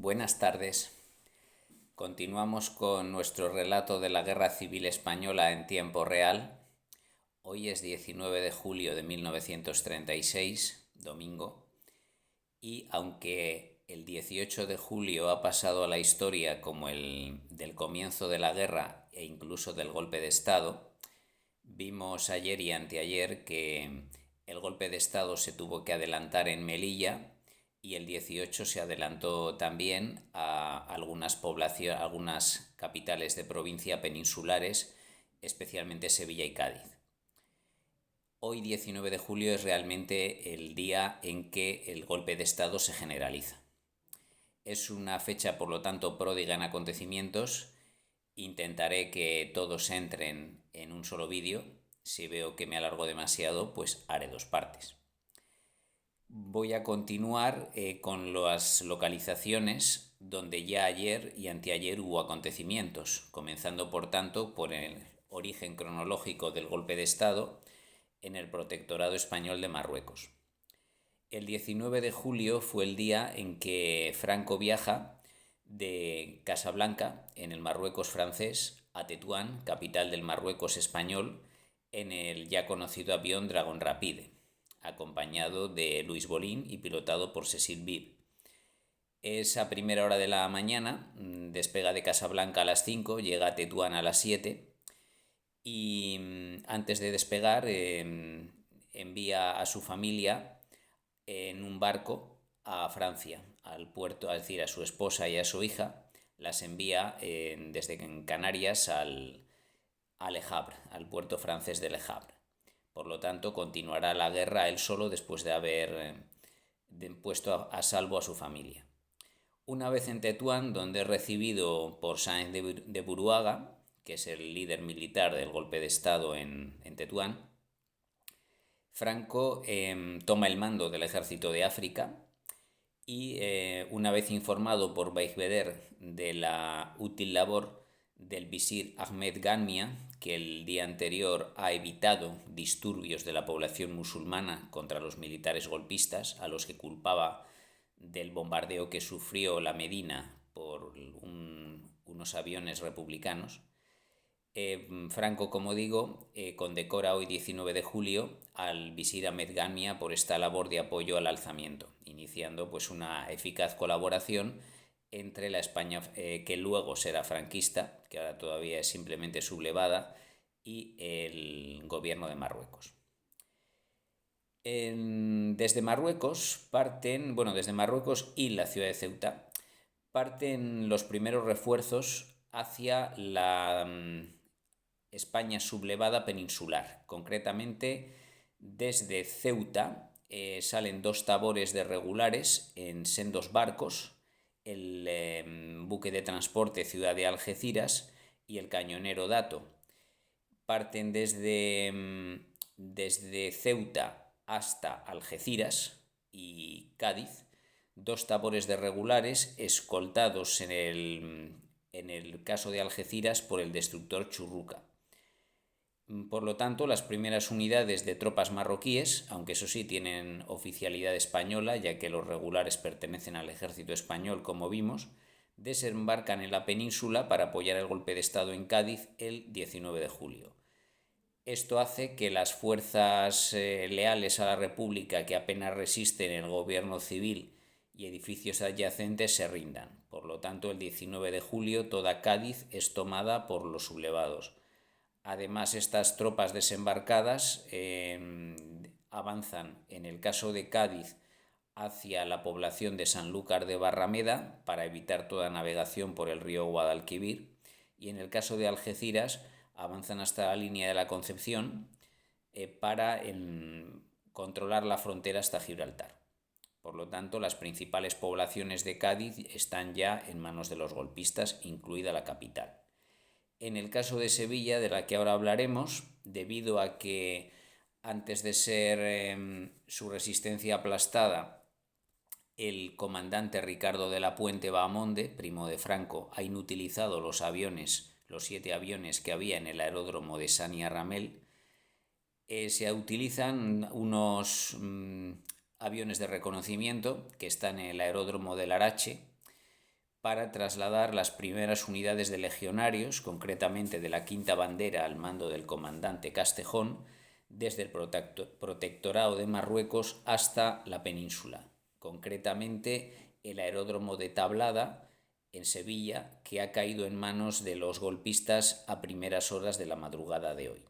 Buenas tardes. Continuamos con nuestro relato de la Guerra Civil Española en tiempo real. Hoy es 19 de julio de 1936, domingo, y aunque el 18 de julio ha pasado a la historia como el del comienzo de la guerra e incluso del golpe de Estado, vimos ayer y anteayer que el golpe de Estado se tuvo que adelantar en Melilla y el 18 se adelantó también a algunas capitales de provincia peninsulares, especialmente Sevilla y Cádiz. Hoy, 19 de julio, es realmente el día en que el golpe de Estado se generaliza. Es una fecha, por lo tanto, pródiga en acontecimientos. Intentaré que todos entren en un solo vídeo. Si veo que me alargo demasiado, pues haré dos partes. Voy a continuar con las localizaciones donde ya ayer y anteayer hubo acontecimientos, comenzando por tanto por el origen cronológico del golpe de Estado en el Protectorado Español de Marruecos. El 19 de julio fue el día en que Franco viaja de Casablanca, en el Marruecos francés, a Tetuán, capital del Marruecos español, en el ya conocido avión Dragon Rapide, acompañado de Luis Bolín y pilotado por Cecil Vive. Es a primera hora de la mañana, despega de Casablanca a las 5, llega a Tetuán a las 7 y antes de despegar envía a su familia en un barco a Francia, al puerto, es decir, a su esposa y a su hija, las envía desde Canarias a Le Havre, al puerto francés de Le Havre. Por lo tanto, continuará la guerra él solo después de haber puesto a salvo a su familia. Una vez en Tetuán, donde es recibido por Sáenz de Buruaga, que es el líder militar del golpe de Estado en Tetuán, Franco toma el mando del ejército de África y una vez informado por Beigbeder de la útil labor del visir Ahmed Ganmia, que el día anterior ha evitado disturbios de la población musulmana contra los militares golpistas, a los que culpaba del bombardeo que sufrió la Medina por unos aviones republicanos, Franco, como digo, condecora hoy 19 de julio al visir Ahmed Ganmia por esta labor de apoyo al alzamiento, iniciando pues una eficaz colaboración entre la España que luego será franquista, que ahora todavía es simplemente sublevada, y el gobierno de Marruecos. Desde Marruecos desde Marruecos y la ciudad de Ceuta, parten los primeros refuerzos hacia la España sublevada peninsular. Concretamente, desde Ceuta salen dos tabores de regulares en sendos barcos, el buque de transporte Ciudad de Algeciras y el cañonero Dato. Parten desde Ceuta hasta Algeciras y Cádiz, dos tabores de regulares escoltados en el caso de Algeciras por el destructor Churruca. Por lo tanto, las primeras unidades de tropas marroquíes, aunque eso sí tienen oficialidad española, ya que los regulares pertenecen al ejército español, como vimos, desembarcan en la península para apoyar el golpe de Estado en Cádiz el 19 de julio. Esto hace que las fuerzas leales a la República, que apenas resisten el gobierno civil y edificios adyacentes, se rindan. Por lo tanto, el 19 de julio toda Cádiz es tomada por los sublevados. Además, estas tropas desembarcadas avanzan, en el caso de Cádiz, hacia la población de Sanlúcar de Barrameda para evitar toda navegación por el río Guadalquivir, y en el caso de Algeciras avanzan hasta la línea de la Concepción para controlar la frontera hasta Gibraltar. Por lo tanto, las principales poblaciones de Cádiz están ya en manos de los golpistas, incluida la capital. En el caso de Sevilla, de la que ahora hablaremos, debido a que antes de ser su resistencia aplastada, el comandante Ricardo de la Puente Bahamonde, primo de Franco, ha inutilizado los 7 aviones que había en el aeródromo de Sania Ramel, se utilizan unos aviones de reconocimiento que están en el aeródromo de Larache para trasladar las primeras unidades de legionarios, concretamente de la Quinta Bandera al mando del comandante Castejón, desde el protectorado de Marruecos hasta la península, concretamente el aeródromo de Tablada, en Sevilla, que ha caído en manos de los golpistas a primeras horas de la madrugada de hoy.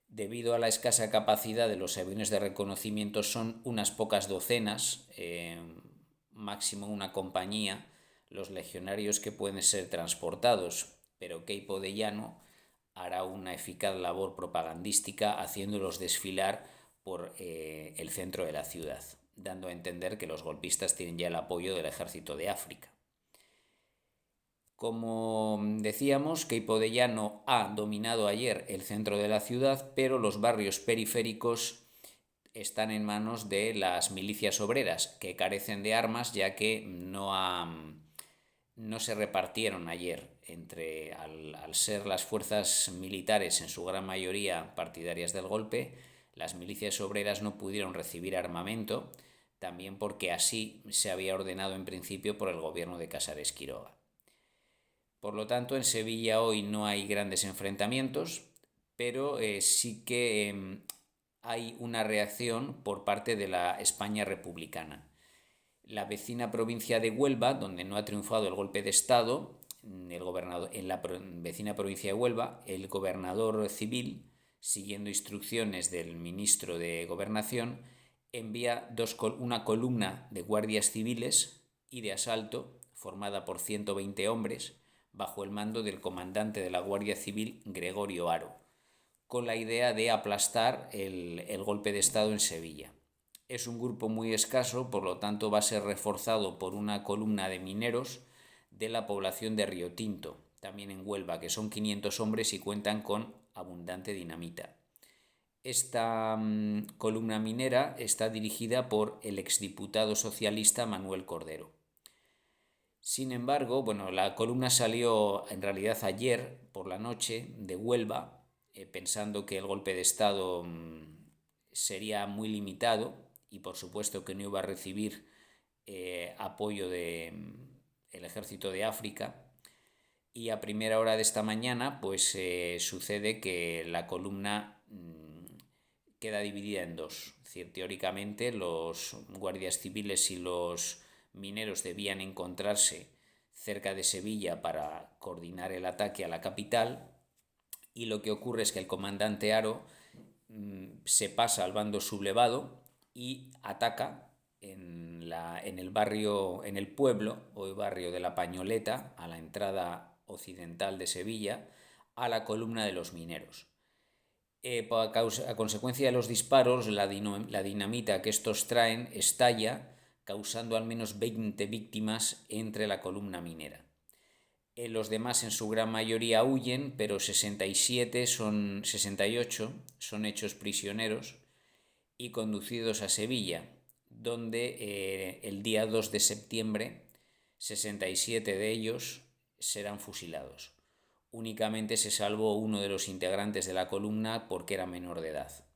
Debido a la escasa capacidad de los aviones de reconocimiento, son unas pocas docenas, máximo una compañía, los legionarios que pueden ser transportados, pero Queipo de Llano hará una eficaz labor propagandística haciéndolos desfilar por el centro de la ciudad, dando a entender que los golpistas tienen ya el apoyo del ejército de África. Como decíamos, Queipo de Llano ha dominado ayer el centro de la ciudad, pero los barrios periféricos están en manos de las milicias obreras, que carecen de armas ya que no se repartieron ayer al ser las fuerzas militares en su gran mayoría partidarias del golpe. Las milicias obreras no pudieron recibir armamento, también porque así se había ordenado en principio por el gobierno de Casares Quiroga. Por lo tanto, en Sevilla hoy no hay grandes enfrentamientos, pero sí que hay una reacción por parte de la España republicana. La vecina provincia de Huelva, donde no ha triunfado el golpe de Estado, en la vecina provincia de Huelva, el gobernador civil, siguiendo instrucciones del ministro de Gobernación, envía una columna de guardias civiles y de asalto, formada por 120 hombres, bajo el mando del comandante de la Guardia Civil, Gregorio Haro, con la idea de aplastar el golpe de Estado en Sevilla. Es un grupo muy escaso, por lo tanto va a ser reforzado por una columna de mineros de la población de Río Tinto, también en Huelva, que son 500 hombres y cuentan con abundante dinamita. Esta columna minera está dirigida por el exdiputado socialista Manuel Cordero. Sin embargo, la columna salió en realidad ayer por la noche de Huelva, pensando que el golpe de Estado sería muy limitado y por supuesto que no iba a recibir apoyo del ejército de África. Y a primera hora de esta mañana sucede que la columna queda dividida en dos. Es decir, teóricamente los guardias civiles y los mineros debían encontrarse cerca de Sevilla para coordinar el ataque a la capital, y lo que ocurre es que el comandante Haro se pasa al bando sublevado y ataca en el pueblo o barrio de la Pañoleta, a la entrada occidental de Sevilla, a la columna de los mineros. A consecuencia de los disparos, la dinamita que estos traen estalla, causando al menos 20 víctimas entre la columna minera. Los demás en su gran mayoría huyen, pero 68 son hechos prisioneros y conducidos a Sevilla, donde el día 2 de septiembre 67 de ellos serán fusilados. Únicamente se salvó uno de los integrantes de la columna porque era menor de edad.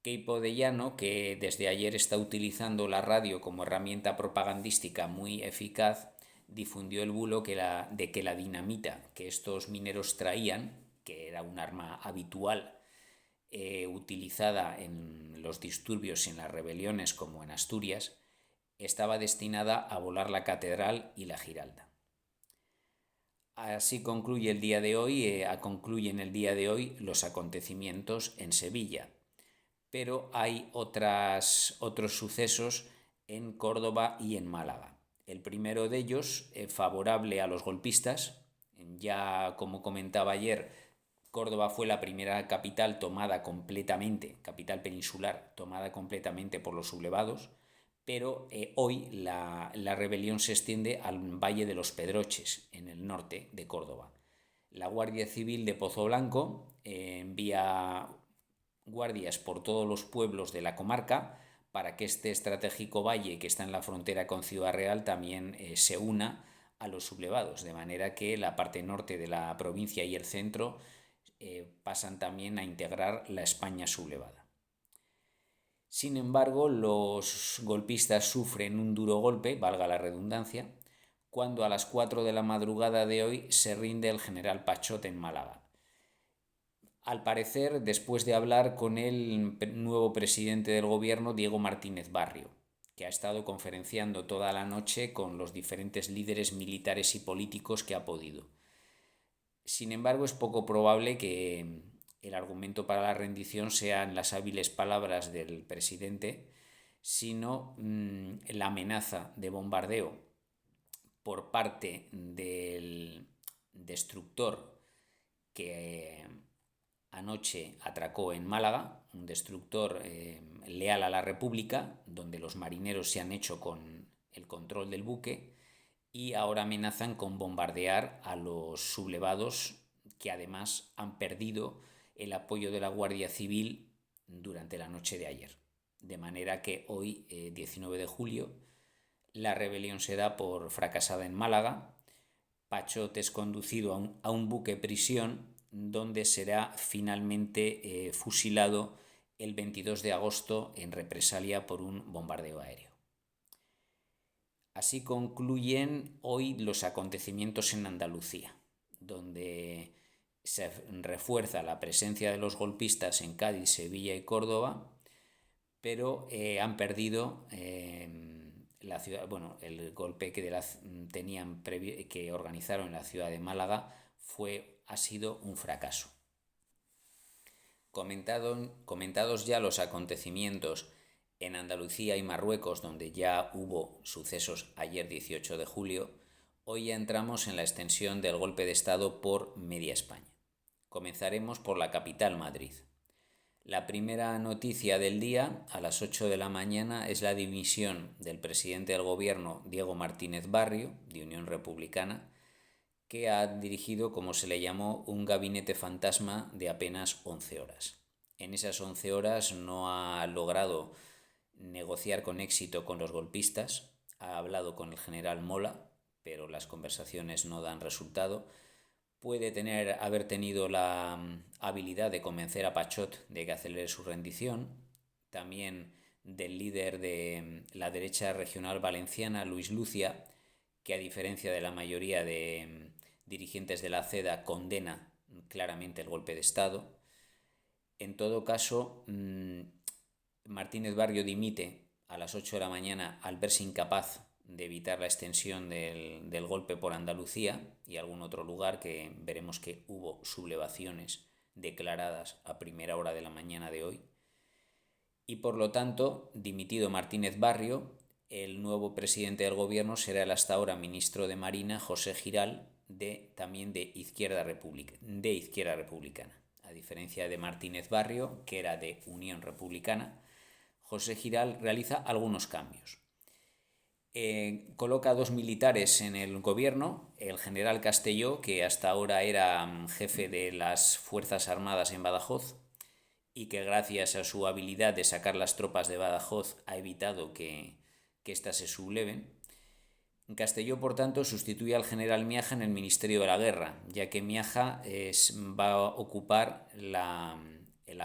Queipo de Llano, que desde ayer está utilizando la radio como herramienta propagandística muy eficaz, difundió el bulo de que la dinamita que estos mineros traían, que era un arma habitual utilizada en los disturbios y en las rebeliones como en Asturias, estaba destinada a volar la catedral y la Giralda. Así concluyen el día de hoy los acontecimientos en Sevilla. Pero hay otros sucesos en Córdoba y en Málaga. El primero de ellos, favorable a los golpistas. Ya como comentaba ayer, Córdoba fue la primera capital capital peninsular, tomada completamente por los sublevados, pero hoy la rebelión se extiende al Valle de los Pedroches, en el norte de Córdoba. La Guardia Civil de Pozo Blanco envía guardias por todos los pueblos de la comarca para que este estratégico valle que está en la frontera con Ciudad Real también se una a los sublevados, de manera que la parte norte de la provincia y el centro pasan también a integrar la España sublevada. Sin embargo, los golpistas sufren un duro golpe, valga la redundancia, cuando a las 4 de la madrugada de hoy se rinde el general Pachot en Málaga. Al parecer, después de hablar con el nuevo presidente del gobierno, Diego Martínez Barrio, que ha estado conferenciando toda la noche con los diferentes líderes militares y políticos que ha podido. Sin embargo, es poco probable que el argumento para la rendición sean las hábiles palabras del presidente, sino la amenaza de bombardeo por parte del destructor que anoche atracó en Málaga, un destructor leal a la República, donde los marineros se han hecho con el control del buque y ahora amenazan con bombardear a los sublevados, que además han perdido el apoyo de la Guardia Civil durante la noche de ayer. De manera que hoy, 19 de julio, la rebelión se da por fracasada en Málaga. Pachot es conducido a un buque prisión donde será finalmente fusilado el 22 de agosto en represalia por un bombardeo aéreo. Así concluyen hoy los acontecimientos en Andalucía, donde se refuerza la presencia de los golpistas en Cádiz, Sevilla y Córdoba, pero han perdido la ciudad. Bueno, el golpe que organizaron en la ciudad de Málaga ha sido un fracaso. Comentados ya los acontecimientos en Andalucía y Marruecos, donde ya hubo sucesos ayer 18 de julio, hoy ya entramos en la extensión del golpe de Estado por media España. Comenzaremos por la capital, Madrid. La primera noticia del día, a las 8 de la mañana, es la dimisión del presidente del gobierno, Diego Martínez Barrio, de Unión Republicana, que ha dirigido, como se le llamó, un gabinete fantasma de apenas 11 horas. En esas 11 horas no ha logrado negociar con éxito con los golpistas, ha hablado con el general Mola, pero las conversaciones no dan resultado. Puede haber tenido la habilidad de convencer a Pachot de que acelere su rendición, también del líder de la derecha regional valenciana, Luis Lucia, que a diferencia de la mayoría de dirigentes de la CEDA condena claramente el golpe de Estado. En todo caso, Martínez Barrio dimite a las 8 de la mañana al verse incapaz de evitar la extensión del golpe por Andalucía y algún otro lugar, que veremos que hubo sublevaciones declaradas a primera hora de la mañana de hoy. Y por lo tanto, dimitido Martínez Barrio, el nuevo presidente del gobierno será el hasta ahora ministro de Marina, José Giral, también de izquierda republicana. A diferencia de Martínez Barrio, que era de Unión Republicana, José Giral realiza algunos cambios. Coloca 2 militares en el gobierno, el general Castelló, que hasta ahora era jefe de las Fuerzas Armadas en Badajoz y que gracias a su habilidad de sacar las tropas de Badajoz ha evitado que éstas se subleven. Castelló, por tanto, sustituye al general Miaja en el Ministerio de la Guerra, ya que Miaja va a ocupar la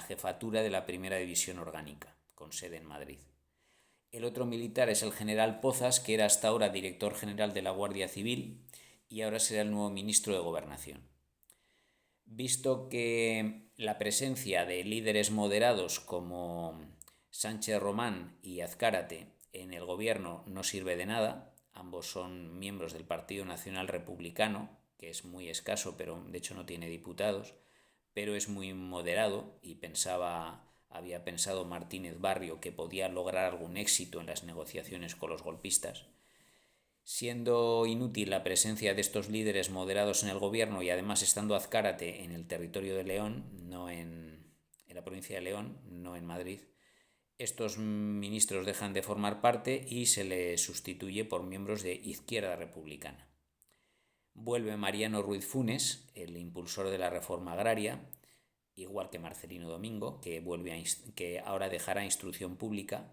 jefatura de la Primera División Orgánica, con sede en Madrid. El otro militar es el general Pozas, que era hasta ahora director general de la Guardia Civil y ahora será el nuevo ministro de Gobernación. Visto que la presencia de líderes moderados como Sánchez Román y Azcárate en el gobierno no sirve de nada, ambos son miembros del Partido Nacional Republicano, que es muy escaso, pero de hecho no tiene diputados, pero es muy moderado y había pensado Martínez Barrio que podía lograr algún éxito en las negociaciones con los golpistas. Siendo inútil la presencia de estos líderes moderados en el gobierno y además estando Azcárate en el territorio de León, no en la provincia de León, no en Madrid, estos ministros dejan de formar parte y se les sustituye por miembros de Izquierda Republicana. Vuelve Mariano Ruiz Funes, el impulsor de la reforma agraria, igual que Marcelino Domingo, que ahora dejará Instrucción Pública.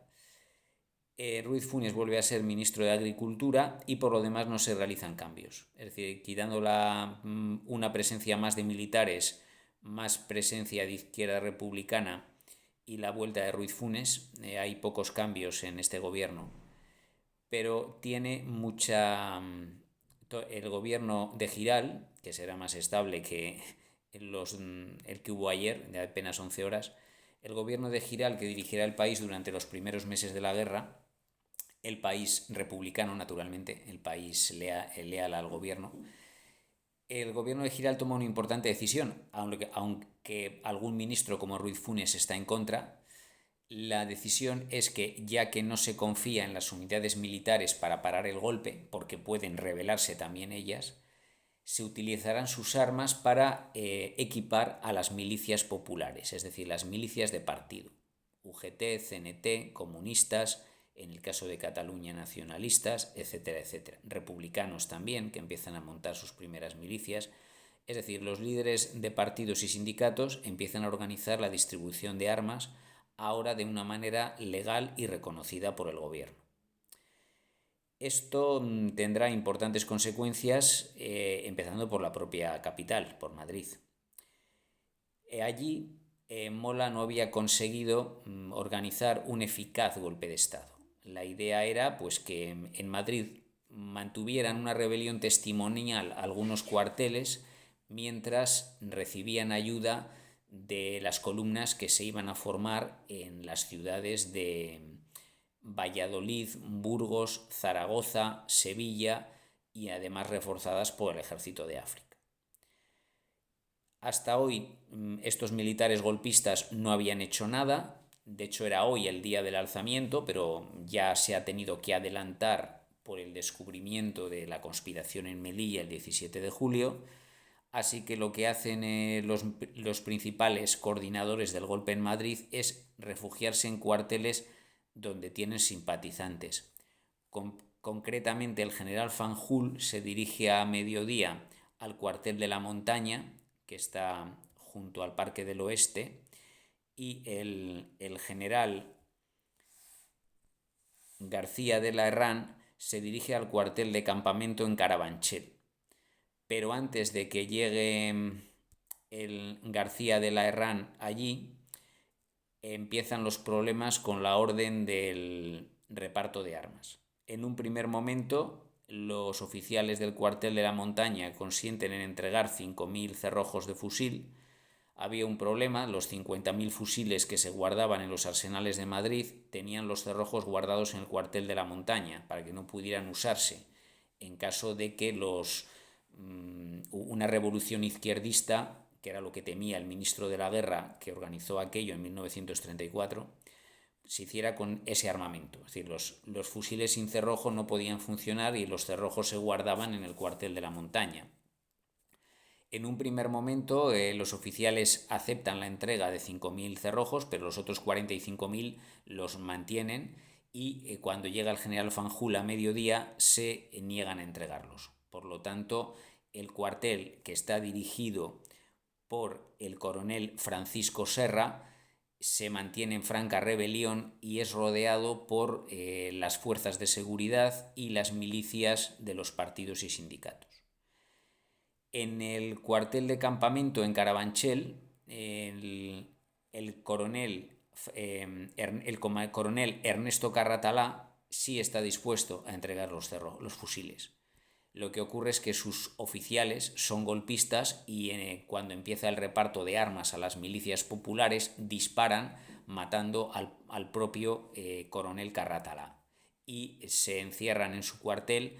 Ruiz Funes vuelve a ser ministro de Agricultura y por lo demás no se realizan cambios. Es decir, quitando una presencia más de militares, más presencia de Izquierda Republicana y la vuelta de Ruiz Funes, hay pocos cambios en este gobierno, pero tiene mucha El gobierno de Giral, que será más estable que el que hubo ayer, de apenas 11 horas, el gobierno de Giral, que dirigirá el país durante los primeros meses de la guerra, el país republicano, naturalmente, el país leal al gobierno, el gobierno de Giral toma una importante decisión, aunque algún ministro como Ruiz Funes está en contra. La decisión es que, ya que no se confía en las unidades militares para parar el golpe, porque pueden rebelarse también ellas, se utilizarán sus armas para equipar a las milicias populares, es decir, las milicias de partido, UGT, CNT, comunistas, en el caso de Cataluña nacionalistas, etcétera, etcétera. Republicanos también, que empiezan a montar sus primeras milicias. Es decir, los líderes de partidos y sindicatos empiezan a organizar la distribución de armas, ahora de una manera legal y reconocida por el gobierno. Esto tendrá importantes consecuencias, empezando por la propia capital, por Madrid. Allí Mola no había conseguido organizar un eficaz golpe de Estado. La idea era pues, que en Madrid mantuvieran una rebelión testimonial algunos cuarteles mientras recibían ayuda de las columnas que se iban a formar en las ciudades de Valladolid, Burgos, Zaragoza, Sevilla y además reforzadas por el ejército de África. Hasta hoy estos militares golpistas no habían hecho nada, de hecho era hoy el día del alzamiento, pero ya se ha tenido que adelantar por el descubrimiento de la conspiración en Melilla el 17 de julio, así que lo que hacen los principales coordinadores del golpe en Madrid es refugiarse en cuarteles donde tienen simpatizantes. Concretamente, el general Fanjul se dirige a mediodía al cuartel de la Montaña, que está junto al Parque del Oeste, y el general García de la Herrán se dirige al cuartel de campamento en Carabanchel. Pero antes de que llegue el García de la Herrán allí, empiezan los problemas con la orden del reparto de armas. En un primer momento, los oficiales del cuartel de la Montaña consienten en entregar 5.000 cerrojos de fusil. Había un problema, los 50.000 fusiles que se guardaban en los arsenales de Madrid tenían los cerrojos guardados en el cuartel de la Montaña para que no pudieran usarse en caso de que una revolución izquierdista, que era lo que temía el ministro de la Guerra que organizó aquello en 1934, se hiciera con ese armamento. Es decir, los fusiles sin cerrojo no podían funcionar y los cerrojos se guardaban en el cuartel de la Montaña. En un primer momento los oficiales aceptan la entrega de 5.000 cerrojos, pero los otros 45.000 los mantienen y cuando llega el general Fanjul a mediodía se niegan a entregarlos. Por lo tanto, el cuartel, que está dirigido por el coronel Francisco Serra, se mantiene en franca rebelión y es rodeado por las fuerzas de seguridad y las milicias de los partidos y sindicatos. En el cuartel de campamento en Carabanchel, el coronel Ernesto Carratalá sí está dispuesto a entregar los fusiles. Lo que ocurre es que sus oficiales son golpistas y cuando empieza el reparto de armas a las milicias populares disparan matando al propio coronel Carratalá y se encierran en su cuartel,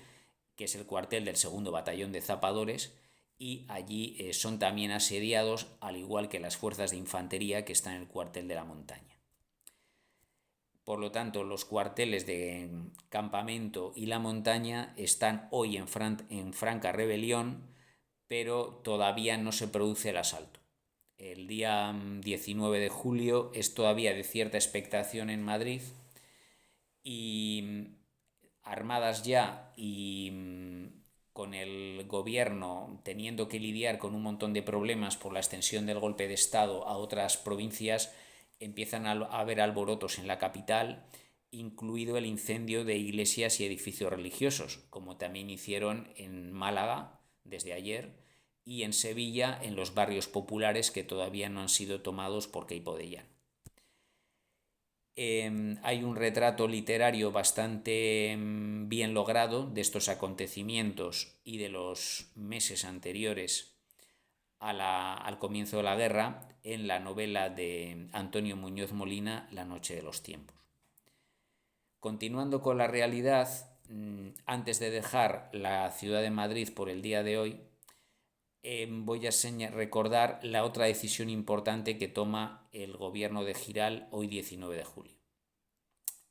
que es el cuartel del 2º Batallón de Zapadores, y allí son también asediados, al igual que las fuerzas de infantería que están en el cuartel de la Montaña. Por lo tanto, los cuarteles de campamento y la Montaña están hoy en franca rebelión, pero todavía no se produce el asalto. El día 19 de julio es todavía de cierta expectación en Madrid y armadas ya y con el gobierno teniendo que lidiar con un montón de problemas por la extensión del golpe de Estado a otras provincias, empiezan a haber alborotos en la capital, incluido el incendio de iglesias y edificios religiosos, como también hicieron en Málaga desde ayer y en Sevilla en los barrios populares que todavía no han sido tomados por Queipo de Llano. Hay un retrato literario bastante bien logrado de estos acontecimientos y de los meses anteriores al comienzo de la guerra en la novela de Antonio Muñoz Molina, La noche de los tiempos. Continuando con la realidad, antes de dejar la ciudad de Madrid por el día de hoy, voy a recordar la otra decisión importante que toma el gobierno de Giral hoy 19 de julio.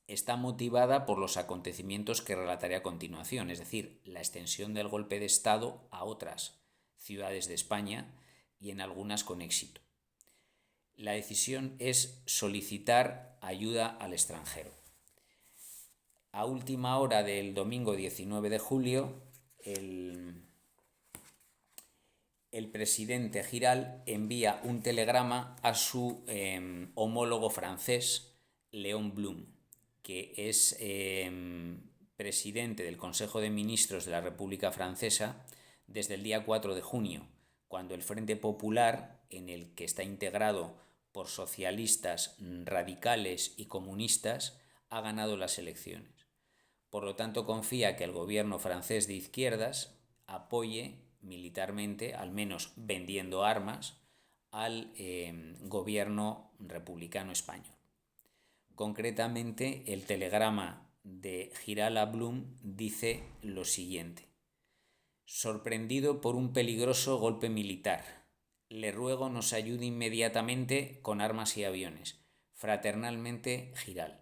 Está motivada por los acontecimientos que relataré a continuación, es decir, la extensión del golpe de Estado a otras ciudades de España y en algunas con éxito. La decisión es solicitar ayuda al extranjero. A última hora del domingo 19 de julio, el presidente Giral envía un telegrama a su homólogo francés, Léon Blum, que es presidente del Consejo de Ministros de la República Francesa desde el día 4 de junio, cuando el Frente Popular, en el que está integrado por socialistas, radicales y comunistas, ha ganado las elecciones. Por lo tanto, confía que el gobierno francés de izquierdas apoye militarmente, al menos vendiendo armas, al gobierno republicano español. Concretamente, el telegrama de Giral a Blum dice lo siguiente: sorprendido por un peligroso golpe militar. Le ruego nos ayude inmediatamente con armas y aviones. Fraternalmente, Giral.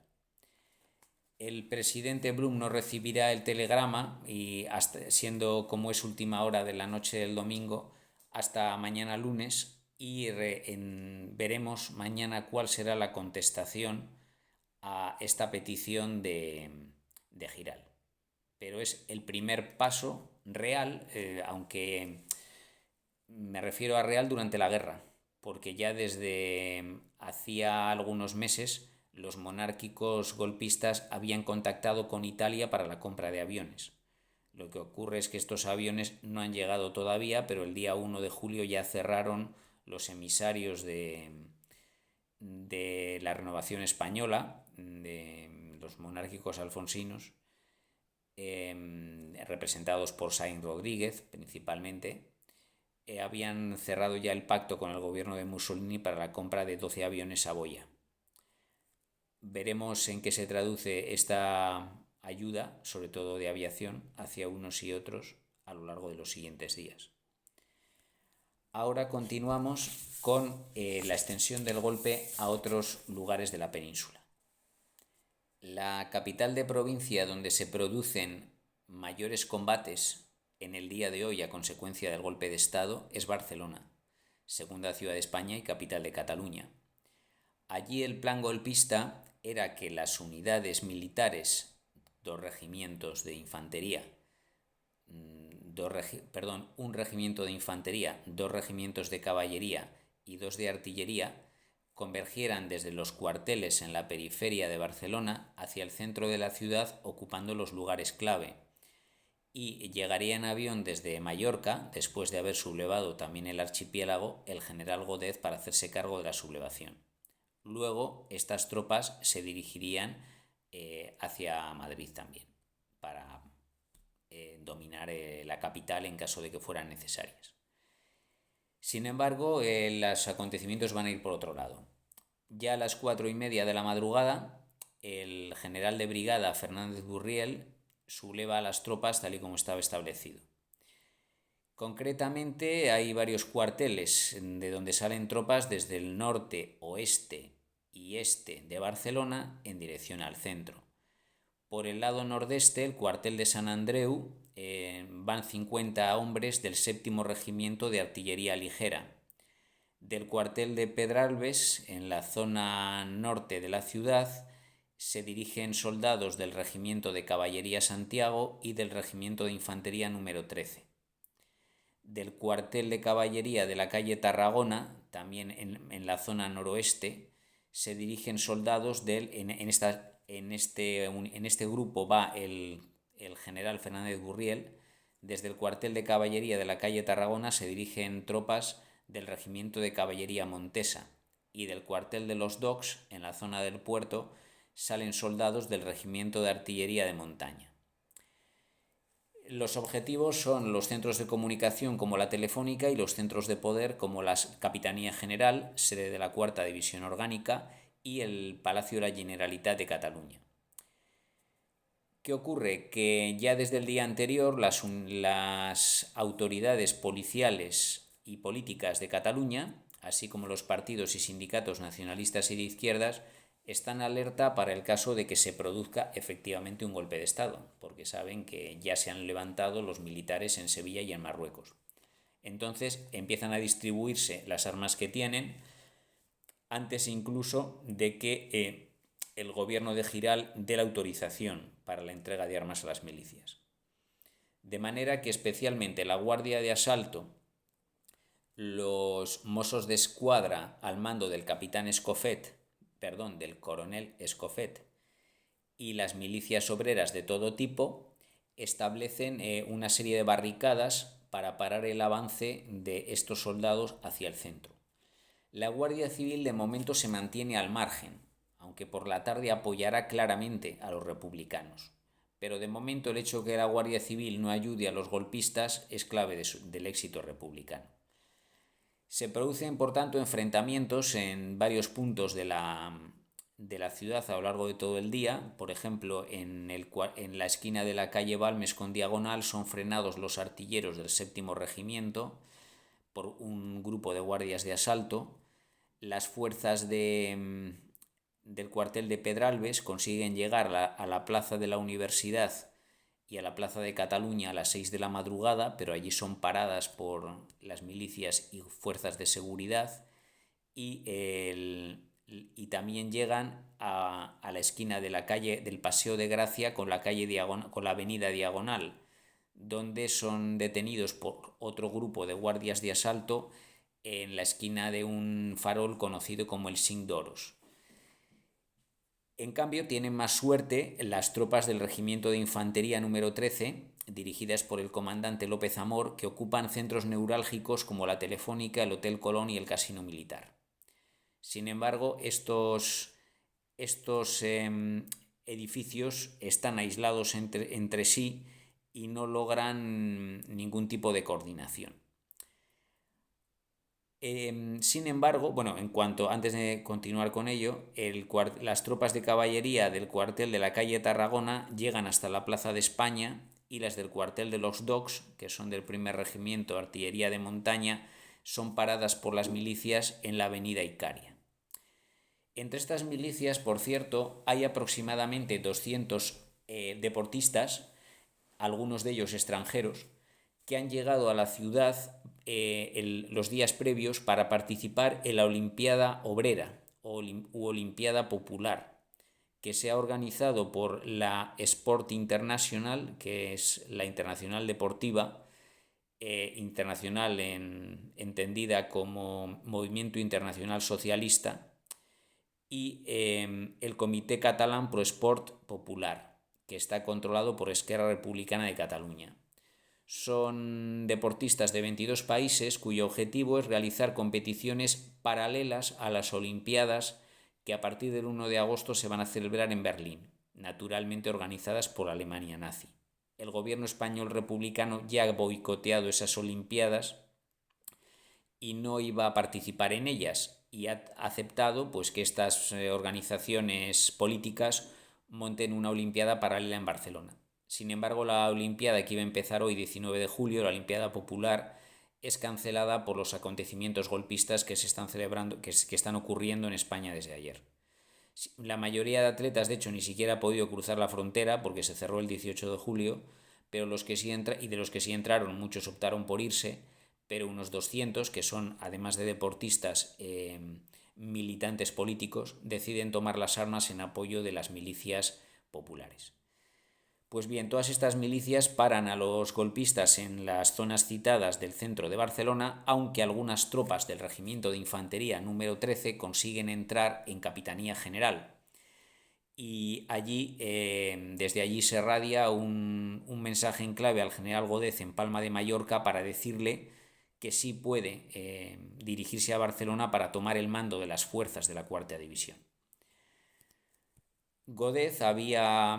El presidente Blum no recibirá el telegrama y siendo como es última hora de la noche del domingo hasta mañana lunes y veremos mañana cuál será la contestación a esta petición de Giral. Pero es el primer paso real, aunque me refiero a real durante la guerra, porque ya desde hacía algunos meses los monárquicos golpistas habían contactado con Italia para la compra de aviones. Lo que ocurre es que estos aviones no han llegado todavía, pero el día 1 de julio ya cerraron los emisarios de la Renovación Española, de los monárquicos alfonsinos, representados por Sainz Rodríguez principalmente, habían cerrado ya el pacto con el gobierno de Mussolini para la compra de 12 aviones Savoia. Veremos en qué se traduce esta ayuda, sobre todo de aviación, hacia unos y otros a lo largo de los siguientes días. Ahora continuamos con la extensión del golpe a otros lugares de la península. La capital de provincia donde se producen mayores combates en el día de hoy a consecuencia del golpe de Estado es Barcelona, segunda ciudad de España y capital de Cataluña. Allí el plan golpista era que las unidades militares, dos regimientos de infantería, un regimiento de infantería, dos regimientos de caballería y dos de artillería, convergieran desde los cuarteles en la periferia de Barcelona hacia el centro de la ciudad ocupando los lugares clave, y llegaría en avión desde Mallorca, después de haber sublevado también el archipiélago, el general Godez para hacerse cargo de la sublevación. Luego estas tropas se dirigirían hacia Madrid también para dominar la capital en caso de que fueran necesarias. Sin embargo, los acontecimientos van a ir por otro lado. Ya a las 4:30 de la madrugada, el general de brigada Fernández Gurriel subleva a las tropas tal y como estaba establecido. Concretamente hay varios cuarteles de donde salen tropas desde el norte, oeste y este de Barcelona en dirección al centro. Por el lado nordeste, el cuartel de Sant Andreu, van 50 hombres del 7º Regimiento de Artillería Ligera. Del cuartel de Pedralbes, en la zona norte de la ciudad, se dirigen soldados del Regimiento de Caballería Santiago y del Regimiento de Infantería número 13. Del cuartel de caballería de la calle Tarragona, también en la zona noroeste, se dirigen soldados en este grupo va el general Fernández Gurriel. Desde el cuartel de caballería de la calle Tarragona se dirigen tropas del Regimiento de Caballería Montesa, y del cuartel de los Docks, en la zona del puerto, salen soldados del Regimiento de Artillería de Montaña. Los objetivos son los centros de comunicación como la Telefónica y los centros de poder como la Capitanía General, sede de la Cuarta División Orgánica, y el Palacio de la Generalitat de Cataluña. ¿Qué ocurre? Que ya desde el día anterior las autoridades policiales y políticas de Cataluña, así como los partidos y sindicatos nacionalistas y de izquierdas, están alerta para el caso de que se produzca efectivamente un golpe de Estado, porque saben que ya se han levantado los militares en Sevilla y en Marruecos. Entonces empiezan a distribuirse las armas que tienen antes incluso de que el gobierno de Giral dé la autorización para la entrega de armas a las milicias. De manera que especialmente la Guardia de Asalto, los Mossos de Escuadra al mando del del coronel Escofet, y las milicias obreras de todo tipo establecen una serie de barricadas para parar el avance de estos soldados hacia el centro. La Guardia Civil de momento se mantiene al margen, aunque por la tarde apoyará claramente a los republicanos. Pero de momento el hecho de que la Guardia Civil no ayude a los golpistas es clave del éxito republicano. Se producen, por tanto, enfrentamientos en varios puntos de la ciudad a lo largo de todo el día. Por ejemplo, en la esquina de la calle Balmes con diagonal son frenados los artilleros del 7º Regimiento por un grupo de guardias de asalto. Las fuerzas del cuartel de Pedralbes consiguen llegar a la plaza de la Universidad y a la plaza de Cataluña a las 6 de la madrugada, pero allí son paradas por las milicias y fuerzas de seguridad, y también llegan a la esquina de la calle del Paseo de Gracia con la avenida Diagonal, donde son detenidos por otro grupo de guardias de asalto en la esquina de un farol conocido como el Cinc d'Oros. En cambio, tienen más suerte las tropas del Regimiento de Infantería número 13, dirigidas por el comandante López Amor, que ocupan centros neurálgicos como la Telefónica, el Hotel Colón y el Casino Militar. Sin embargo, estos edificios están aislados entre sí y no logran ningún tipo de coordinación. Sin embargo, antes de continuar con ello, las tropas de caballería del cuartel de la calle Tarragona llegan hasta la Plaza de España, y las del cuartel de los Docks, que son del 1er Regimiento de Artillería de Montaña, son paradas por las milicias en la avenida Icaria. Entre estas milicias, por cierto, hay aproximadamente 200 deportistas, algunos de ellos extranjeros, que han llegado a la ciudad los días previos para participar en la Olimpiada Obrera u Olimpiada Popular, que se ha organizado por la Sport International, que es la internacional deportiva, internacional entendida como Movimiento Internacional Socialista, y el Comité Catalán Pro Esport Popular, que está controlado por Esquerra Republicana de Cataluña. Son deportistas de 22 países cuyo objetivo es realizar competiciones paralelas a las Olimpiadas que a partir del 1 de agosto se van a celebrar en Berlín, naturalmente organizadas por la Alemania nazi. El gobierno español republicano ya ha boicoteado esas Olimpiadas y no iba a participar en ellas, y ha aceptado que estas organizaciones políticas monten una Olimpiada paralela en Barcelona. Sin embargo, la Olimpiada que iba a empezar hoy, 19 de julio, la Olimpiada Popular, es cancelada por los acontecimientos golpistas que se están celebrando, que están ocurriendo en España desde ayer. La mayoría de atletas, de hecho, ni siquiera ha podido cruzar la frontera porque se cerró el 18 de julio, pero de los que sí entraron, muchos optaron por irse, pero unos 200, que son, además de deportistas, militantes políticos, deciden tomar las armas en apoyo de las milicias populares. Pues bien, todas estas milicias paran a los golpistas en las zonas citadas del centro de Barcelona, aunque algunas tropas del Regimiento de Infantería número 13 consiguen entrar en Capitanía General. Y allí, desde allí se radia un mensaje en clave al general Gódez en Palma de Mallorca para decirle que sí puede dirigirse a Barcelona para tomar el mando de las fuerzas de la Cuarta División. Godez había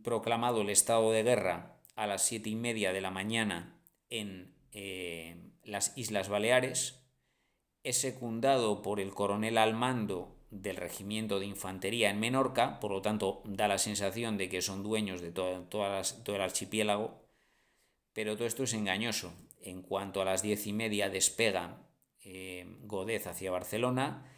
proclamado el estado de guerra a las 7:30 de la mañana en las Islas Baleares. Es secundado por el coronel al mando del regimiento de infantería en Menorca, por lo tanto da la sensación de que son dueños de todo el archipiélago, pero todo esto es engañoso. En cuanto a las 10:30 despega Godez hacia Barcelona,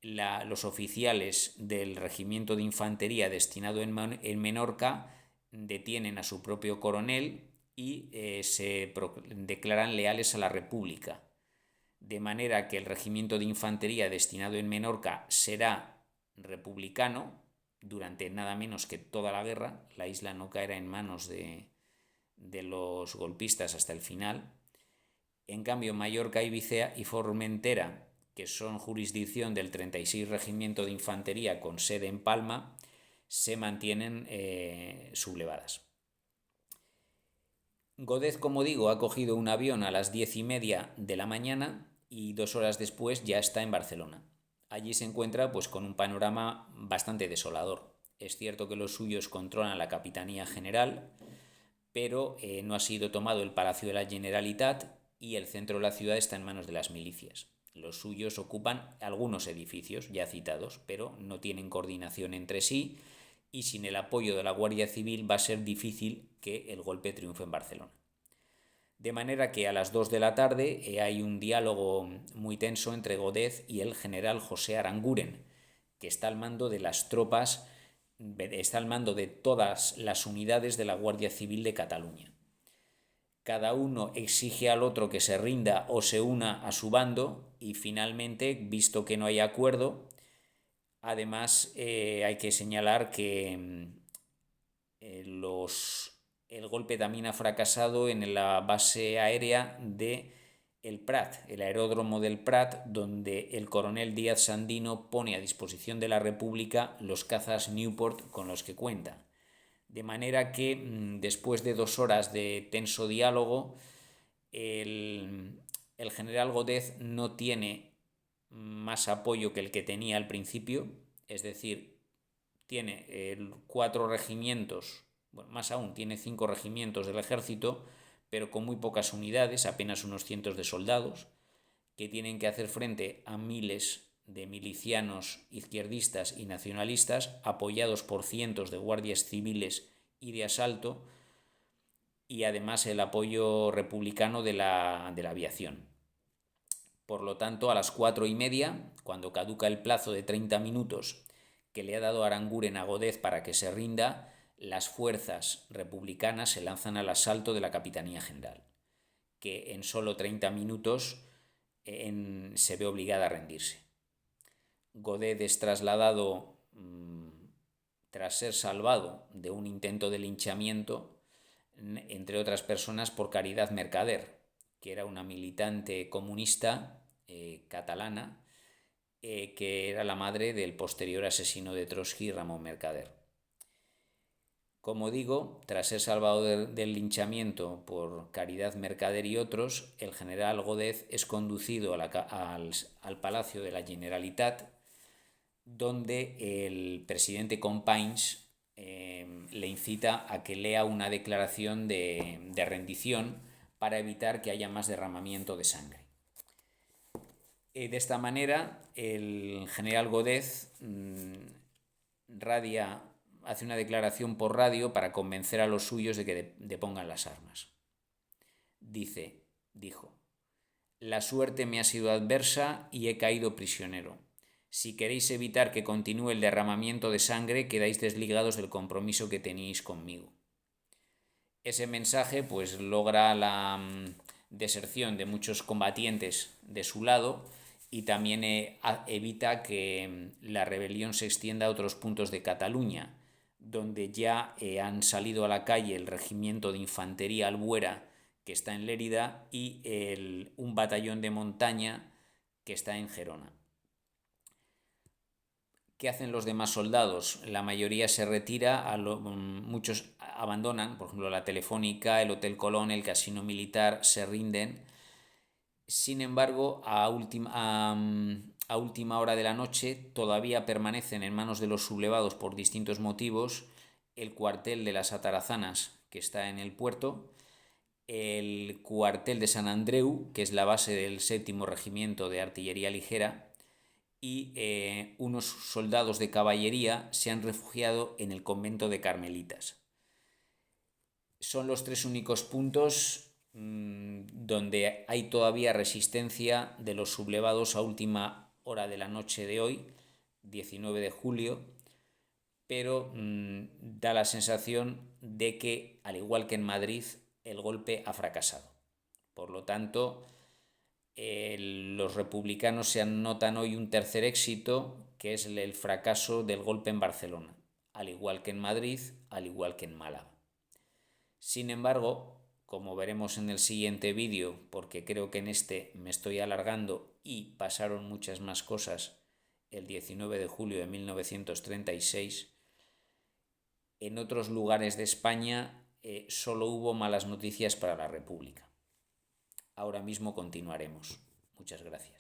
los oficiales del regimiento de infantería destinado en Menorca detienen a su propio coronel y se declaran leales a la República. De manera que el regimiento de infantería destinado en Menorca será republicano durante nada menos que toda la guerra. La isla no caerá en manos de los golpistas hasta el final. En cambio, Mallorca, Ibiza y Formentera, que son jurisdicción del 36 Regimiento de Infantería con sede en Palma, se mantienen sublevadas. Godez, como digo, ha cogido un avión a las 10:30 de la mañana y 2 horas después ya está en Barcelona. Allí se encuentra pues con un panorama bastante desolador. Es cierto que los suyos controlan la Capitanía General, pero no ha sido tomado el Palacio de la Generalitat y el centro de la ciudad está en manos de las milicias. Los suyos ocupan algunos edificios ya citados, pero no tienen coordinación entre sí y sin el apoyo de la Guardia Civil va a ser difícil que el golpe triunfe en Barcelona. De manera que a las 2 de la tarde hay un diálogo muy tenso entre Godez y el general José Aranguren, que está al mando de las tropas, está al mando de todas las unidades de la Guardia Civil de Cataluña. Cada uno exige al otro que se rinda o se una a su bando y finalmente, visto que no hay acuerdo, además hay que señalar que el golpe también ha fracasado en la base aérea de el Prat, el aeródromo del Prat, donde el coronel Díaz Sandino pone a disposición de la República los cazas Newport con los que cuenta. De manera que después de 2 horas de tenso diálogo, el general Godez no tiene más apoyo que el que tenía al principio, es decir, tiene 4 regimientos, bueno, más aún, tiene 5 regimientos del ejército, pero con muy pocas unidades, apenas unos cientos de soldados, que tienen que hacer frente a miles de milicianos izquierdistas y nacionalistas, apoyados por cientos de guardias civiles y de asalto, y además el apoyo republicano de la aviación. Por lo tanto, a las 4:30, cuando caduca el plazo de 30 minutos que le ha dado Aranguren a Godez para que se rinda, las fuerzas republicanas se lanzan al asalto de la Capitanía General, que en solo 30 minutos se ve obligada a rendirse. Godez es trasladado, tras ser salvado de un intento de linchamiento, entre otras personas, por Caridad Mercader, que era una militante comunista catalana, que era la madre del posterior asesino de Trotsky, Ramón Mercader. Como digo, tras ser salvado del linchamiento por Caridad Mercader y otros, el general Godez es conducido al Palacio de la Generalitat, donde el presidente Companys le incita a que lea una declaración de rendición para evitar que haya más derramamiento de sangre. De esta manera, el general Godez hace una declaración por radio para convencer a los suyos de que depongan las armas. Dijo: «La suerte me ha sido adversa y he caído prisionero. Si queréis evitar que continúe el derramamiento de sangre, quedáis desligados del compromiso que teníais conmigo». Ese mensaje pues logra la deserción de muchos combatientes de su lado y también evita que la rebelión se extienda a otros puntos de Cataluña, donde ya han salido a la calle el regimiento de infantería Albuera, que está en Lérida, y un batallón de montaña que está en Gerona. ¿Qué hacen los demás soldados? La mayoría se retira, muchos abandonan, por ejemplo, la Telefónica, el Hotel Colón, el Casino Militar, se rinden. Sin embargo, a última hora de la noche todavía permanecen en manos de los sublevados por distintos motivos el cuartel de las Atarazanas, que está en el puerto, el cuartel de San Andreu, que es la base del 7º Regimiento de Artillería Ligera, y unos soldados de caballería se han refugiado en el convento de Carmelitas. Son los 3 únicos puntos donde hay todavía resistencia de los sublevados a última hora de la noche de hoy, 19 de julio, pero da la sensación de que, al igual que en Madrid, el golpe ha fracasado. Por lo tanto, los republicanos se anotan hoy un tercer éxito, que es el fracaso del golpe en Barcelona, al igual que en Madrid, al igual que en Málaga. Sin embargo, como veremos en el siguiente vídeo, porque creo que en este me estoy alargando y pasaron muchas más cosas el 19 de julio de 1936, en otros lugares de España solo hubo malas noticias para la República. Ahora mismo continuaremos. Muchas gracias.